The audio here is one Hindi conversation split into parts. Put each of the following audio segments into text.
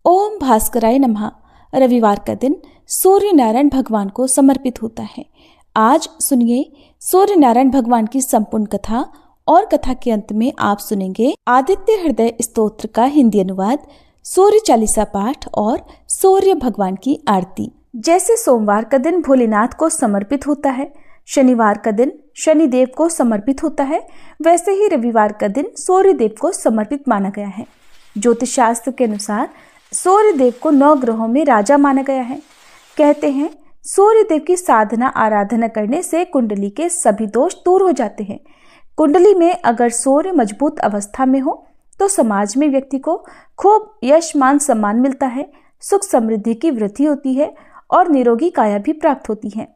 ओम भास्कराय नमः। रविवार का दिन सूर्य नारायण भगवान को समर्पित होता है। आज सुनिए सूर्य नारायण भगवान की संपूर्ण कथा और कथा के अंत में आप सुनेंगे आदित्य हृदय स्तोत्र का हिंदी अनुवाद, सूर्य चालीसा पाठ और सूर्य भगवान की आरती। जैसे सोमवार का दिन भोलेनाथ को समर्पित होता है, शनिवार का दिन शनिदेव को समर्पित होता है, वैसे ही रविवार का दिन सूर्य देव को समर्पित माना गया है। ज्योतिष शास्त्र के अनुसार सूर्य देव को 9 ग्रहों में राजा माना गया है। कहते हैं सूर्य देव की साधना आराधना करने से कुंडली के सभी दोष दूर हो जाते हैं। कुंडली में अगर सूर्य मजबूत अवस्था में हो तो समाज में व्यक्ति को खूब यश मान सम्मान मिलता है, सुख समृद्धि की वृद्धि होती है और निरोगी काया भी प्राप्त होती है।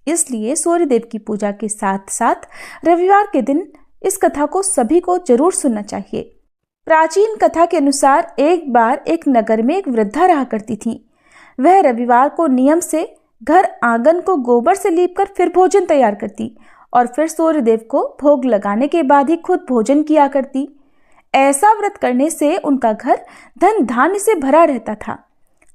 इसलिए सूर्य देव की पूजा के साथ साथ रविवार के दिन इस कथा को सभी को जरूर सुनना चाहिए। प्राचीन कथा के अनुसार एक बार एक नगर में एक वृद्धा रहा करती थी। वह रविवार को नियम से घर आंगन को गोबर से लीपकर फिर भोजन तैयार करती और फिर सूर्य देव को भोग लगाने के बाद ही खुद भोजन किया करती। ऐसा व्रत करने से उनका घर धन धान्य से भरा रहता था।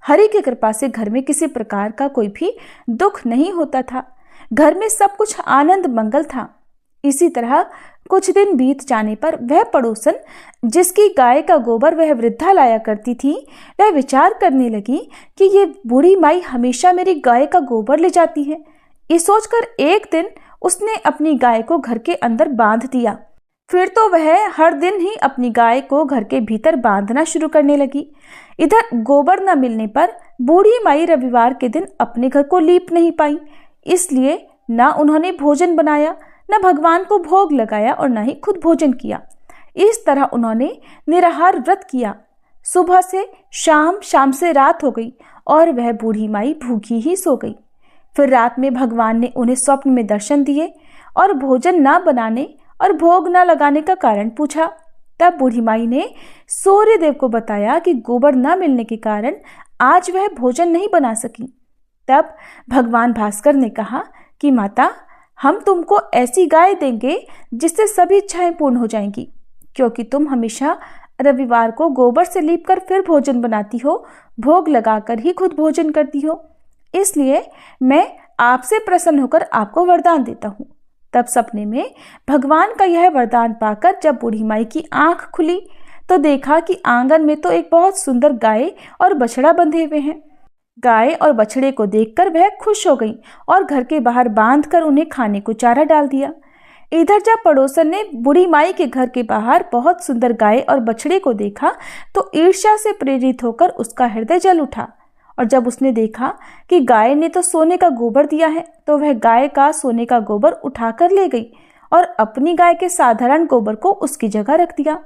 हरि की कृपा से घर में किसी प्रकार का कोई भी दुख नहीं होता था। घर में सब कुछ आनंद मंगल था। इसी तरह कुछ दिन बीत जाने पर वह पड़ोसन जिसकी गाय का गोबर वह वृद्धा लाया करती थी, वह विचार करने लगी कि ये बूढ़ी माई हमेशा मेरी गाय का गोबर ले जाती है। ये सोचकर एक दिन उसने अपनी गाय को घर के अंदर बांध दिया। फिर तो वह हर दिन ही अपनी गाय को घर के भीतर बांधना शुरू करने लगी। इधर गोबर न मिलने पर बूढ़ी माई रविवार के दिन अपने घर को लीप नहीं पाई, इसलिए न उन्होंने भोजन बनाया, न भगवान को भोग लगाया और न ही खुद भोजन किया। इस तरह उन्होंने निराहार व्रत किया। सुबह से शाम, शाम से रात हो गई और वह बूढ़ी माई भूखी ही सो गई। फिर रात में भगवान ने उन्हें स्वप्न में दर्शन दिए और भोजन न बनाने और भोग न लगाने का कारण पूछा। तब बूढ़ी माई ने सूर्य देव को बताया कि गोबर न मिलने के कारण आज वह भोजन नहीं बना सकी। तब भगवान भास्कर ने कहा कि माता, हम तुमको ऐसी गाय देंगे जिससे सभी इच्छाएं पूर्ण हो जाएंगी, क्योंकि तुम हमेशा रविवार को गोबर से लीपकर फिर भोजन बनाती हो, भोग लगाकर ही खुद भोजन करती हो। इसलिए मैं आपसे प्रसन्न होकर आपको वरदान देता हूँ। तब सपने में भगवान का यह वरदान पाकर जब बूढ़ी माई की आंख खुली तो देखा कि आंगन में तो एक बहुत सुंदर गाय और बछड़ा बंधे हुए हैं। गाय और बछड़े को देखकर वह खुश हो गई और घर के बाहर बांधकर उन्हें खाने को चारा डाल दिया। इधर जब पड़ोसन ने बूढ़ी माई के घर के बाहर बहुत सुंदर गाय और बछड़े को देखा तो ईर्ष्या से प्रेरित होकर उसका हृदय जल उठा। और जब उसने देखा कि गाय ने तो सोने का गोबर दिया है तो वह गाय का सोने का गोबर उठाकर ले गई और अपनी गाय के साधारण गोबर को उसकी जगह रख दिया।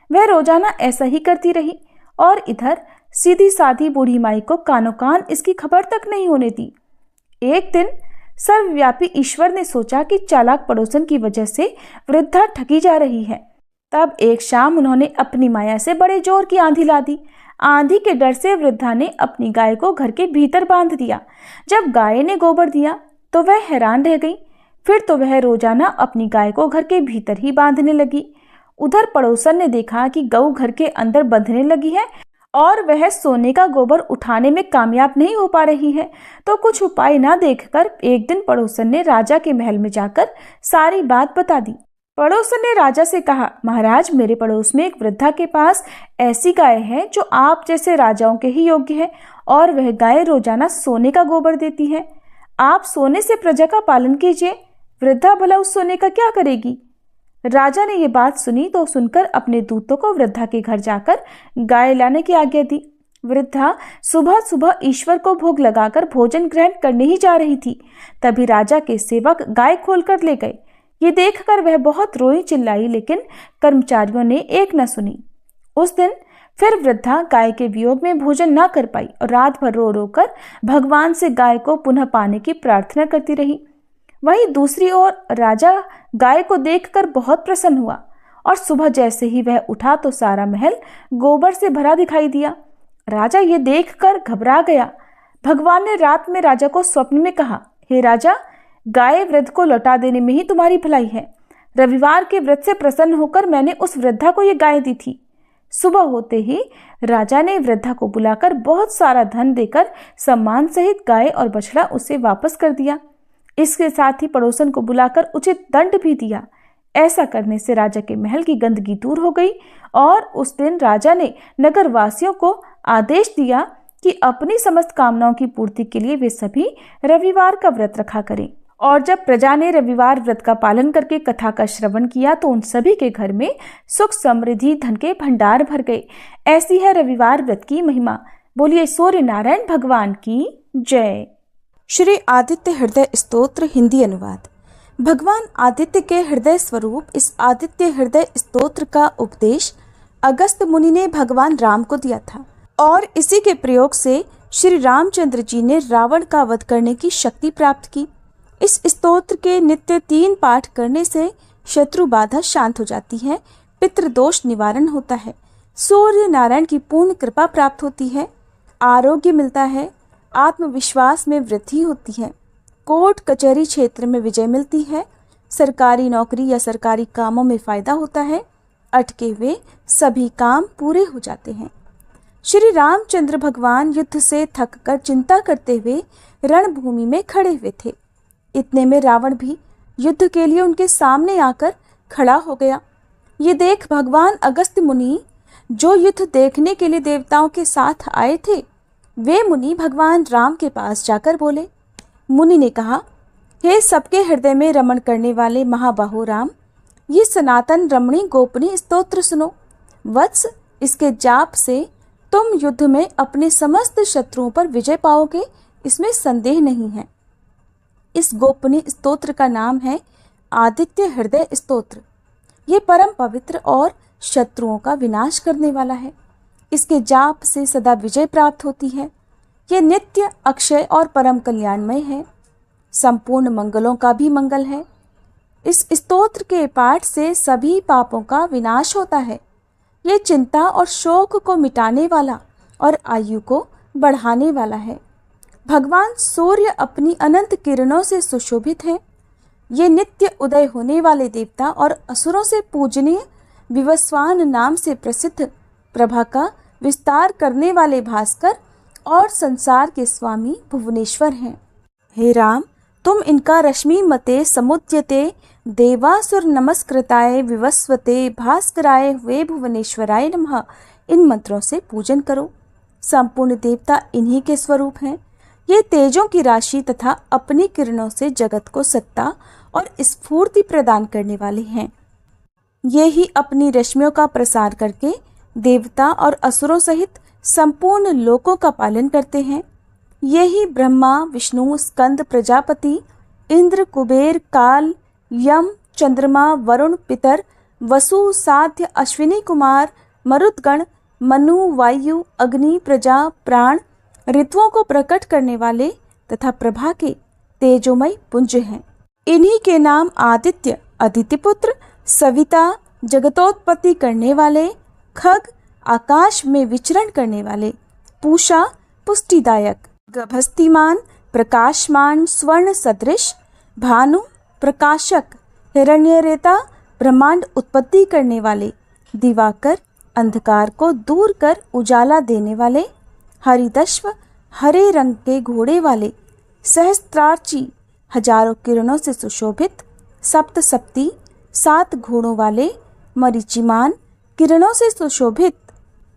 वह रोजाना ऐसा ही करती रही और इधर सीधी साधी बूढ़ी माई को कानो कान इसकी खबर तक नहीं होने दी। एक दिन सर्वव्यापी ईश्वर ने सोचा कि चालाक पड़ोसन की वजह से वृद्धा ठगी जा रही है। तब एक शाम उन्होंने अपनी माया से बड़े जोर की आंधी ला दी। आंधी के डर से वृद्धा ने अपनी गाय को घर के भीतर बांध दिया। जब गाय ने गोबर दिया तो वह हैरान रह गई। फिर तो वह रोजाना अपनी गाय को घर के भीतर ही बांधने लगी। उधर पड़ोसन ने देखा कि गऊ घर के अंदर बंधने लगी है और वह सोने का गोबर उठाने में कामयाब नहीं हो पा रही है, तो कुछ उपाय ना देखकर एक दिन पड़ोसन ने राजा के महल में जाकर सारी बात बता दी। पड़ोसन ने राजा से कहा, महाराज, मेरे पड़ोस में एक वृद्धा के पास ऐसी गाय है जो आप जैसे राजाओं के ही योग्य है और वह गाय रोजाना सोने का गोबर देती है। आप सोने से प्रजा का पालन कीजिए। वृद्धा भला उस सोने का क्या करेगी? राजा ने ये बात सुनी तो सुनकर अपने दूतों को वृद्धा के घर जाकर गाय लाने की आज्ञा दी। वृद्धा सुबह सुबह ईश्वर को भोग लगाकर भोजन ग्रहण करने ही जा रही थी। तभी राजा के सेवक गाय खोलकर ले गए। ये देखकर वह बहुत रोई चिल्लाई, लेकिन कर्मचारियों ने एक न सुनी। उस दिन फिर वृद्धा गाय के वियोग में भोजन न कर पाई और रात भर रो रो कर भगवान से गाय को पुनः पाने की प्रार्थना करती रही। वहीं दूसरी ओर राजा गाय को देखकर बहुत प्रसन्न हुआ और सुबह जैसे ही वह उठा तो सारा महल गोबर से भरा दिखाई दिया। राजा ये देखकर घबरा गया। भगवान ने रात में राजा को स्वप्न में कहा, हे राजा, गाय वृद्ध को लौटा देने में ही तुम्हारी भलाई है। रविवार के व्रत से प्रसन्न होकर मैंने उस वृद्धा को ये गाय दी थी। सुबह होते ही राजा ने वृद्धा को बुलाकर बहुत सारा धन देकर सम्मान सहित गाय और बछड़ा उसे वापस कर दिया। इसके साथ ही पड़ोसन को बुलाकर उचित दंड भी दिया। ऐसा करने से राजा के महल की गंदगी दूर हो गई और उस दिन राजा ने नगर वासियों को आदेश दिया कि अपनी समस्त कामनाओं की पूर्ति के लिए वे सभी रविवार का व्रत रखा करें। और जब प्रजा ने रविवार व्रत का पालन करके कथा का श्रवण किया तो उन सभी के घर में सुख समृद्धि धन के भंडार भर गए। ऐसी है रविवार व्रत की महिमा। बोलिए सूर्य नारायण भगवान की जय। श्री आदित्य हृदय स्तोत्र हिंदी अनुवाद। भगवान आदित्य के हृदय स्वरूप इस आदित्य हृदय स्तोत्र का उपदेश अगस्त मुनि ने भगवान राम को दिया था और इसी के प्रयोग से श्री रामचंद्र जी ने रावण का वध करने की शक्ति प्राप्त की। इस स्तोत्र के नित्य 3 पाठ करने से शत्रु बाधा शांत हो जाती है, पितृदोष निवारण होता है, सूर्य नारायण की पूर्ण कृपा प्राप्त होती है, आरोग्य मिलता है, आत्मविश्वास में वृद्धि होती है, कोर्ट कचहरी क्षेत्र में विजय मिलती है, सरकारी नौकरी या सरकारी कामों में फायदा होता है, अटके हुए सभी काम पूरे हो जाते हैं। श्री रामचंद्र भगवान युद्ध से थककर चिंता करते हुए रणभूमि में खड़े हुए थे। इतने में रावण भी युद्ध के लिए उनके सामने आकर खड़ा हो गया। ये देख भगवान अगस्त्य मुनि, जो युद्ध देखने के लिए देवताओं के साथ आए थे, वे मुनि भगवान राम के पास जाकर बोले। मुनि ने कहा, हे सबके हृदय में रमण करने वाले महाबाहु राम, ये सनातन रमणी गोपनीय स्तोत्र सुनो। वत्स, इसके जाप से तुम युद्ध में अपने समस्त शत्रुओं पर विजय पाओगे, इसमें संदेह नहीं है। इस गोपनीय स्तोत्र का नाम है आदित्य हृदय स्तोत्र। ये परम पवित्र और शत्रुओं का विनाश करने वाला है। इसके जाप से सदा विजय प्राप्त होती है। ये नित्य अक्षय और परम कल्याणमय है। संपूर्ण मंगलों का भी मंगल है। इस स्तोत्र के पाठ से सभी पापों का विनाश होता है। ये चिंता और शोक को मिटाने वाला और आयु को बढ़ाने वाला है। भगवान सूर्य अपनी अनंत किरणों से सुशोभित हैं। ये नित्य उदय होने वाले देवता और असुरों से पूजनीय विवस्वान नाम से प्रसिद्ध प्रभा का विस्तार करने वाले भास्कर और संसार के स्वामी भुवनेश्वर हैं। हे राम, तुम इनका रश्मि मते समुद्यते देवासुर नमस्कृताय विवस्वते भास्कराय वे भुवनेश्वराय नमः इन मंत्रों से पूजन करो। संपूर्ण देवता इन्हीं के स्वरूप हैं। ये तेजों की राशि तथा अपनी किरणों से जगत को सत्ता और स्फूर्ति प्रदान करने वाले हैं। ये ही अपनी रश्मियों का प्रसार करके देवता और असुरों सहित संपूर्ण लोकों का पालन करते हैं। ये ही ब्रह्मा, विष्णु, स्कंद, प्रजापति, इंद्र, कुबेर, काल, यम, चंद्रमा, वरुण, पितर, वसु, साध्य, अश्विनी कुमार, मरुदगण, मनु, वायु, अग्नि, प्रजा, प्राण, ऋतुओं को प्रकट करने वाले तथा प्रभा के तेजोमय पुंज हैं। इन्हीं के नाम आदित्य, अदितिपुत्र, सविता, जगतोत्पत्ति करने वाले, खग, आकाश में विचरण करने वाले, पूषा, पुष्टिदायक, गभस्तिमान, प्रकाशमान, स्वर्ण सदृश, भानु, प्रकाशक, हिरण्यरेता, ब्रह्मांड उत्पत्ति करने वाले, दिवाकर, अंधकार को दूर कर उजाला देने वाले, हरिदश्व, हरे रंग के घोड़े वाले, सहस्त्रार्ची, हजारों किरणों से सुशोभित, सप्तसप्ती, 7 घोड़ों वाले, मरीचिमान, किरणों से सुशोभित,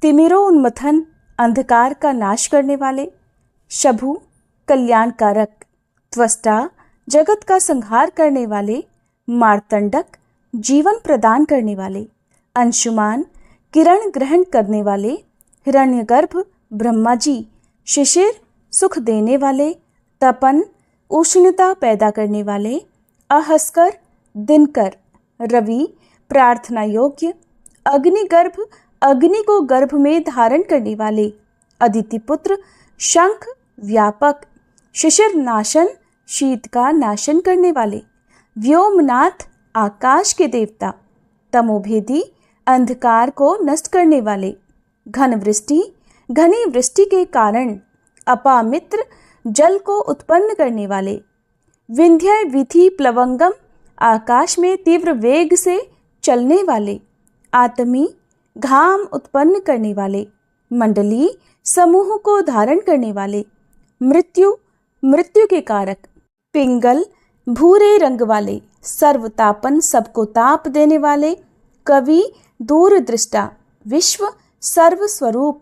तिमिरोन्मथन, अंधकार का नाश करने वाले, शभु, कल्याणकारक, त्वष्टा, जगत का संहार करने वाले, मार्तंडक, जीवन प्रदान करने वाले, अंशुमान, किरण ग्रहण करने वाले, हिरण्यगर्भ, ब्रह्मा जी, शिशिर, सुख देने वाले, तपन, उष्णता पैदा करने वाले, अहस्कर, दिनकर, रवि, प्रार्थना योग्य, अग्निगर्भ, अग्नि को गर्भ में धारण करने वाले, अदितिपुत्र, शंख, व्यापक, शिशिर नाशन, शीत का नाशन करने वाले, व्योमनाथ, आकाश के देवता, तमोभेदी, अंधकार को नष्ट करने वाले, घन वृष्टि, घनी वृष्टि के कारण अपामित्र, जल को उत्पन्न करने वाले, विंध्य विधि प्लवंगम, आकाश में तीव्र वेग से चलने वाले, आत्मी, घाम उत्पन्न करने वाले, मंडली समूह को धारण करने वाले, मृत्यु मृत्यु के कारक, पिंगल भूरे रंग वाले, सर्वतापन सबको ताप देने वाले, कवि दूरदृष्टा, विश्व सर्वस्वरूप,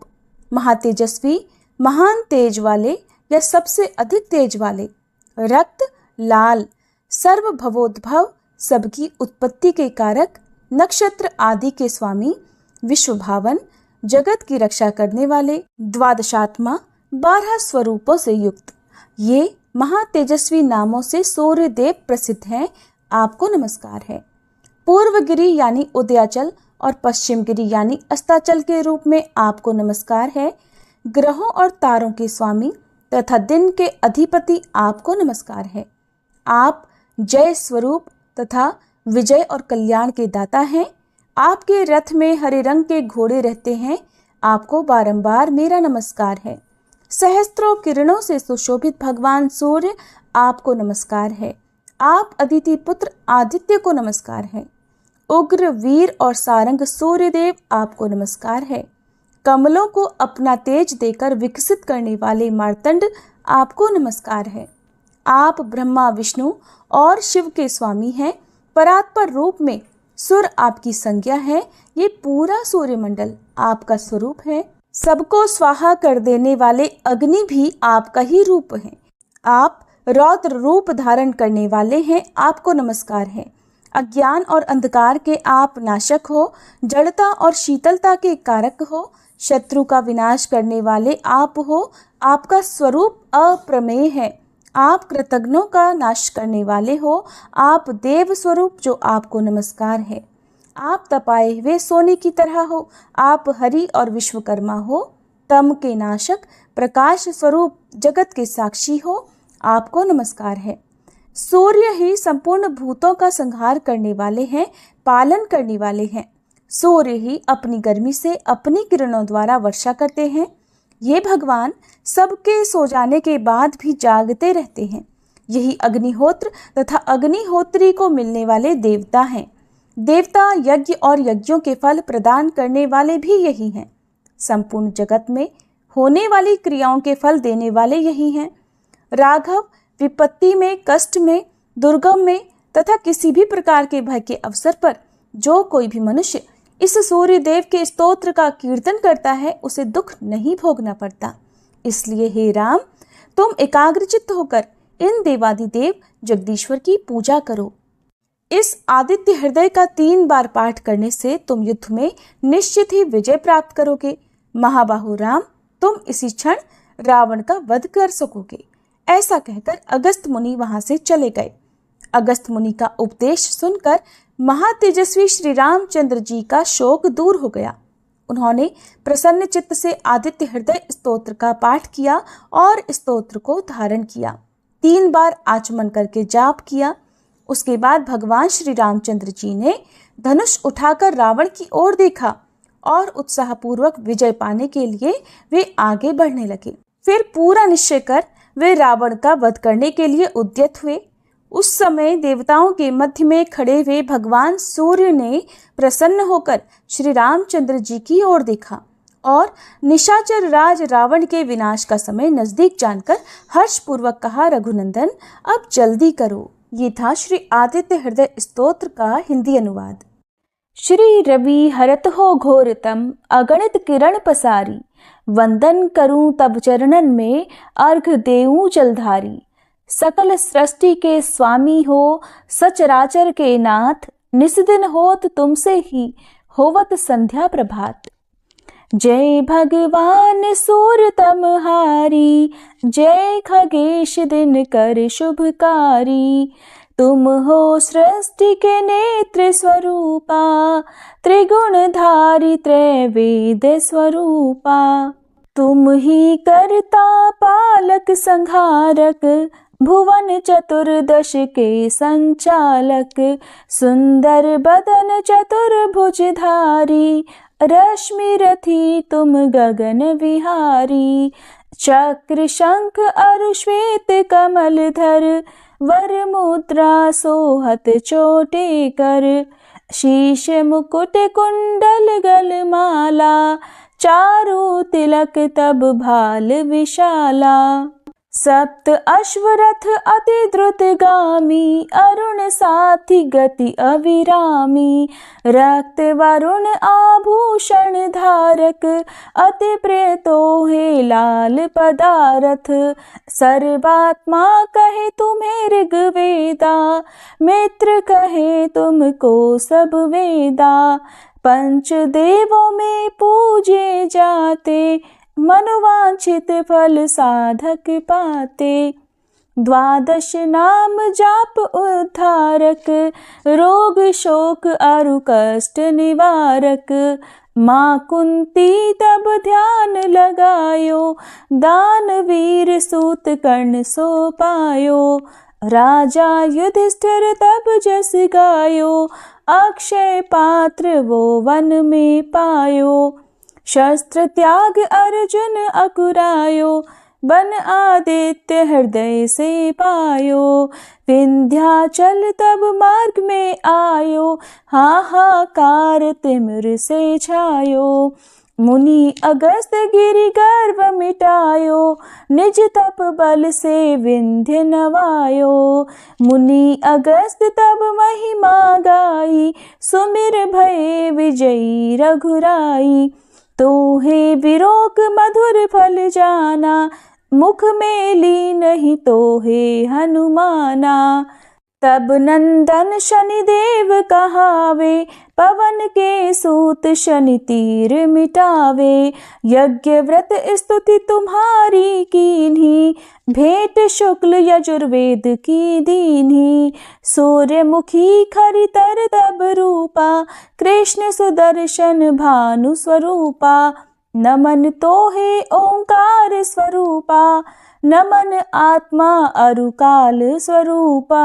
महातेजस्वी महान तेज वाले या सबसे अधिक तेज वाले, रक्त लाल, सर्वभवोद्भव सबकी उत्पत्ति के कारक, नक्षत्र आदि के स्वामी, विश्वभावन जगत की रक्षा करने वाले, द्वादशात्मा 12 स्वरूपों से युक्त, ये महातेजस्वी नामों से सूर्य देव प्रसिद्ध हैं। आपको नमस्कार है। पूर्व गिरि यानी उदयाचल और पश्चिम गिरि यानी अस्ताचल के रूप में आपको नमस्कार है। ग्रहों और तारों के स्वामी तथा दिन के अधिपति आपको नमस्कार है। आप जय स्वरूप तथा विजय और कल्याण के दाता हैं। आपके रथ में हरे रंग के घोड़े रहते हैं। आपको बारंबार मेरा नमस्कार है। सहस्त्रों किरणों से सुशोभित भगवान सूर्य आपको नमस्कार है। आप अदिति पुत्र आदित्य को नमस्कार है। उग्र वीर और सारंग सूर्यदेव आपको नमस्कार है। कमलों को अपना तेज देकर विकसित करने वाले मार्तंड आपको नमस्कार है। आप ब्रह्मा विष्णु और शिव के स्वामी हैं। परात्पर रूप में सुर आपकी संज्ञा है। ये पूरा सूर्यमंडल आपका स्वरूप है। सबको स्वाहा कर देने वाले अग्नि भी आपका ही रूप है। आप रौद्र रूप धारण करने वाले हैं। आपको नमस्कार है। अज्ञान और अंधकार के आप नाशक हो, जड़ता और शीतलता के कारक हो, शत्रु का विनाश करने वाले आप हो। आपका स्वरूप अप्रमेय है। आप कृतघ्नों का नाश करने वाले हो। आप देव स्वरूप जो आपको नमस्कार है। आप तपाए हुए सोने की तरह हो। आप हरि और विश्वकर्मा हो। तम के नाशक प्रकाश स्वरूप जगत के साक्षी हो। आपको नमस्कार है। सूर्य ही संपूर्ण भूतों का संहार करने वाले हैं, पालन करने वाले हैं। सूर्य ही अपनी गर्मी से अपनी किरणों द्वारा वर्षा करते हैं। ये भगवान सबके सो जाने के बाद भी जागते रहते हैं। यही अग्निहोत्र तथा अग्निहोत्री को मिलने वाले देवता हैं। देवता यज्ञ और यज्ञों के फल प्रदान करने वाले भी यही हैं। संपूर्ण जगत में होने वाली क्रियाओं के फल देने वाले यही हैं। राघव विपत्ति में, कष्ट में, दुर्गम में तथा किसी भी प्रकार के भय के अवसर पर जो कोई भी मनुष्य इस सूर्य देव के स्तोत्र का कीर्तन करता है उसे दुख नहीं भोगना पड़ता। इसलिए हे राम, तुम एकाग्रचित्त होकर इन देवादिदेव जगदीश्वर की पूजा करो। इस आदित्य हृदय का 3 बार पाठ करने से तुम युद्ध में निश्चित ही विजय प्राप्त करोगे। महाबाहु राम, तुम इसी क्षण रावण का वध कर सकोगे। ऐसा कहकर अगस्त मुनि वहां से चले गए। अगस्त मुनि का उपदेश सुनकर महातेजस्वी श्री रामचंद्र जी का शोक दूर हो गया। उन्होंने प्रसन्न चित्त से आदित्य हृदय स्तोत्र का पाठ किया और स्तोत्र को धारण किया। 3 बार आचमन करके जाप किया। उसके बाद भगवान श्री रामचंद्र जी ने धनुष उठाकर रावण की ओर देखा और उत्साहपूर्वक विजय पाने के लिए वे आगे बढ़ने लगे। फिर पूरा निश्चय कर वे रावण का वध करने के लिए उद्यत हुए। उस समय देवताओं के मध्य में खड़े हुए भगवान सूर्य ने प्रसन्न होकर श्री रामचंद्र जी की ओर देखा और निशाचर राज रावण के विनाश का समय नजदीक जानकर हर्षपूर्वक कहा, रघुनंदन अब जल्दी करो। ये था श्री आदित्य हृदय स्तोत्र का हिंदी अनुवाद। श्री रवि हरत हो घोरतम अगणित किरण पसारी, वंदन करूं तब चरणन में अर्घ देऊं जलधारी। सकल सृष्टि के स्वामी हो सचराचर के नाथ, निस्दिन होत तुमसे ही होवत संध्या प्रभात। जय भगवान सूर्य तमहारी, जय खगेश दिन कर शुभकारी। तुम हो सृष्टि के नेत्र स्वरूपा, त्रिगुणधारी त्रैवेद स्वरूपा। तुम ही करता पालक संहारक, भुवन चतुर्दश के संचालक। सुंदर बदन चतुर्भुजधारी, रश्मि रथी तुम गगन विहारी। चक्र शंख अरु श्वेत कमल धर, वर मुद्रा सोहत चोटे कर। शीश मुकुट कुंडल गलमाला, चारु तिलक तब भाल विशाला। सप्त अश्वरथ अति द्रुतगामी, अरुण साथी गति अविरामी। रक्त वरुण आभूषण धारक, अति प्रिय तोहे लाल पदारथ। सर्वात्मा कहे तुम्हें ऋग्वेदा, मित्र कहे तुमको सब वेदा। पंच देवों में पूजे जाते, मनोवांछित फल साधक पाते। द्वादश नाम जाप उद्धारक, रोग शोक अरु कष्ट निवारक। माँ कुंती तब ध्यान लगायो, दानवीर सूत कर्ण सो पायो। राजा युधिष्ठिर तब जस गायो, अक्षय पात्र वो वन में पायो। शस्त्र त्याग अर्जुन अकुरायो, बन आदित्य हृदय से पायो। विंध्याचल तब मार्ग में आयो, हाहाकार तिमिर से छायो। मुनि अगस्त गिरि गर्व मिटायो, निज तप बल से विंध्य नवायो। मुनि अगस्त तब महिमा गाई, सुमिर भये विजयी रघुराई। तोहे विरोक मधुर फल जाना, मुख में ली नहीं तोहे हनुमाना। तब नंदन शनिदेव कहावे, पवन के सूत शनि तीर मिटावे। यज्ञ व्रत स्तुति तुम्हारी कीन्ही, भेंट शुक्ल यजुर्वेद की दीन्ही। सूर्यमुखी खरितर तब रूपा, कृष्ण सुदर्शन भानु स्वरूपा। नमन तोहे ओंकार स्वरूपा, नमन आत्मा अरुकाल स्वरूपा।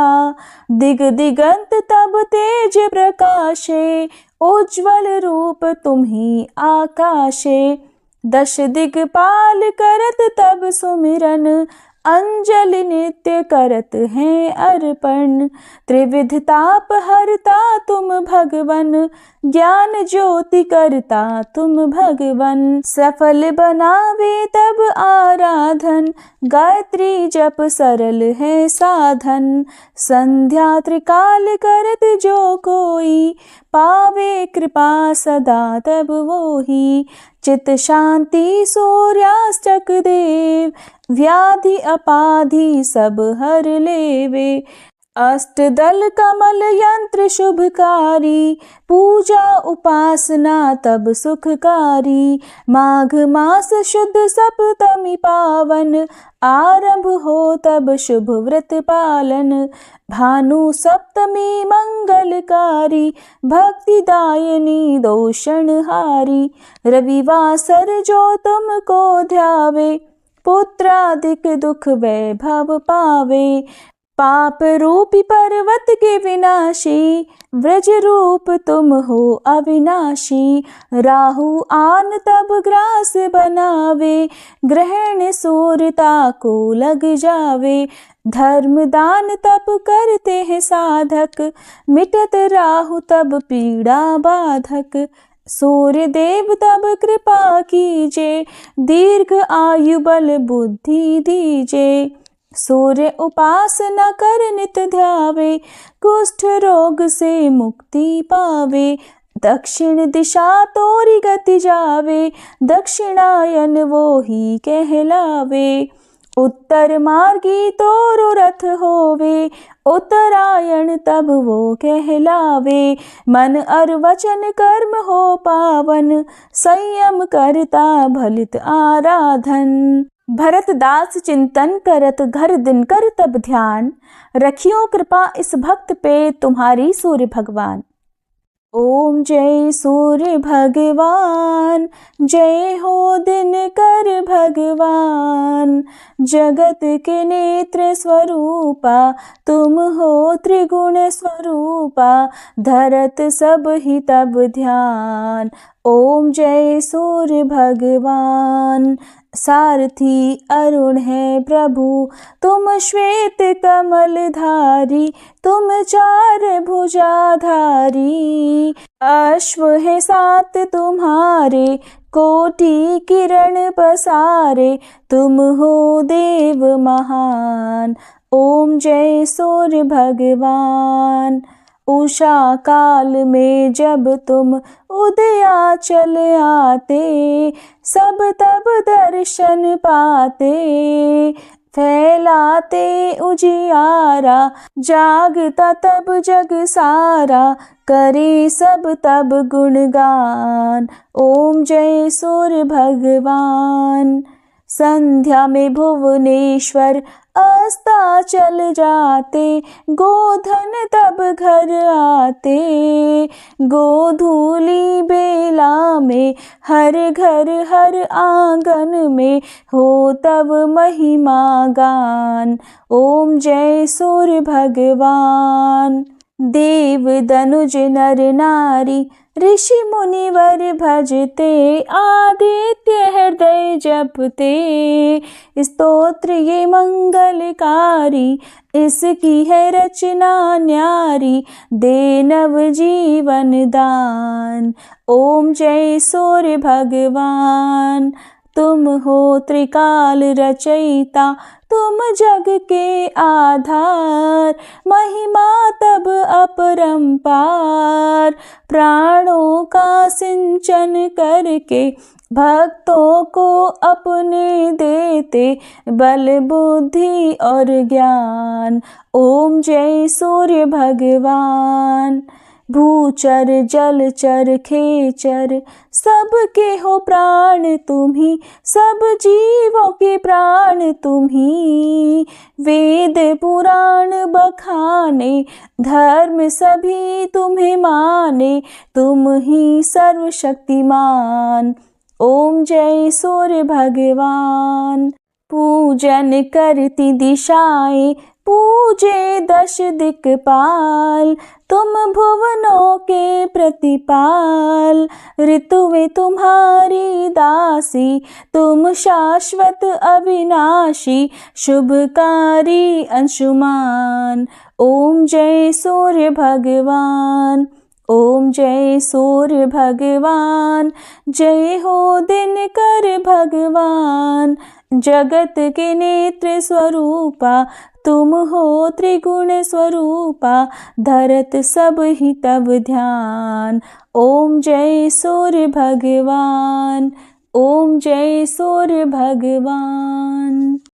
दिग दिगंत तब तेज प्रकाशे, उज्ज्वल रूप तुम्ही आकाशे। दश दिगपाल करत तब सुमिरन, अंजलि नित्य करत हैं अर्पण। त्रिविध ताप हरता तुम भगवन, ज्ञान ज्योति करता तुम भगवन। सफल बनावे तब आराधन, गायत्री जप सरल है साधन। संध्या त्रिकाल करत जो कोई, पावे कृपा सदा तब वोही। चित शांति सूर्यास्तक देव, व्याधि अपाधि सब हर लेवे। अष्टदल कमल यंत्र शुभकारी, पूजा उपासना तब सुखकारी। माघ मास शुद्ध सप्तमी पावन, आरंभ हो तब शुभ व्रत पालन। भानु सप्तमी मंगलकारी, भक्तिदायिनी दोषणहारी। रविवासर जो तुमको ध्यावे, पुत्राधिक दुख वैभव पावे। पाप रूपी पर्वत के विनाशी, व्रज रूप तुम हो अविनाशी। राहु आन तब ग्रास बनावे, ग्रहण सूर्यता को लग जावे। धर्म दान तब करते हैं साधक, मिटत राहु तब पीड़ा बाधक। सूर्य देव तब कृपा कीजे, दीर्घ आयु बल बुद्धि दीजे। सूर्य उपासना कर नित ध्यावे, कुष्ठ रोग से मुक्ति पावे। दक्षिण दिशा तोरी गति जावे, दक्षिणायन वो ही कहलावे। उत्तर मार्गी तोरो रथ होवे, उत्तरायण तब वो कहलावे। मन और वचन कर्म हो पावन, संयम करता भलित आराधन। भरत दास चिंतन करत घर दिन कर तब ध्यान, रखियो कृपा इस भक्त पे तुम्हारी सूर्य भगवान। ओम जय सूर्य भगवान, जय हो दिनकर भगवान। जगत के नेत्र स्वरूपा, तुम हो त्रिगुण स्वरूपा। धरत सब ही तब ध्यान, ओम जय सूर्य भगवान। सारथी अरुण है प्रभु, तुम श्वेत कमल धारी, तुम चार भुजाधारी। अश्व है सात तुम्हारे, कोटि किरण पसारे, तुम हो देव महान। ओम जय सूर्य भगवान। उषा काल में जब तुम उदयाचल आते, सब तब दर्शन पाते। फैलाते उजियारा, जागता तब जग सारा, करे सब तब गुणगान। ओम जय सूर्य भगवान। संध्या में भुवनेश्वर अस्ताचल जाते, गोधन तब घर आते। गोधूली बेला में हर घर हर आंगन में, हो तब महिमा गान। ओम जय सूर्य भगवान। देव दनुज नर नारी, ऋषि मुनिवर भजते, आदित्य हृदय जपते। स्तोत्र ये मंगलकारी, इसकी है रचना न्यारी, दे नव जीवन दान। ओम जय सूर्य भगवान। तुम हो त्रिकाल रचयिता, तुम जग के आधार, महिमा तब अपरंपार। प्राणों का सिंचन करके, भक्तों को अपने देते, बल बुद्धि और ज्ञान। ओम जय सूर्य भगवान। भूचर जलचर खेचर, सबके हो प्राण तुम्ही, सब जीवों के प्राण तुम्ही। वेद पुराण बखाने, धर्म सभी तुम्हें माने, तुम ही सर्वशक्तिमान। ओम जय सूर्य भगवान। पूजन करती दिशाएं, पूजे दश दिक्पाल, तुम भुवनों के प्रतिपाल। ऋतुएं तुम्हारी दासी, तुम शाश्वत अविनाशी, शुभकारी अंशुमान। ओम जय सूर्य भगवान। ओम जय सूर्य भगवान। जय हो दिनकर भगवान। जगत के नेत्र स्वरूपा, तुम हो त्रिगुण स्वरूपा, धरत सब ही तब ध्यान। ओम जय सूर्य भगवान। ओम जय सूर्य भगवान।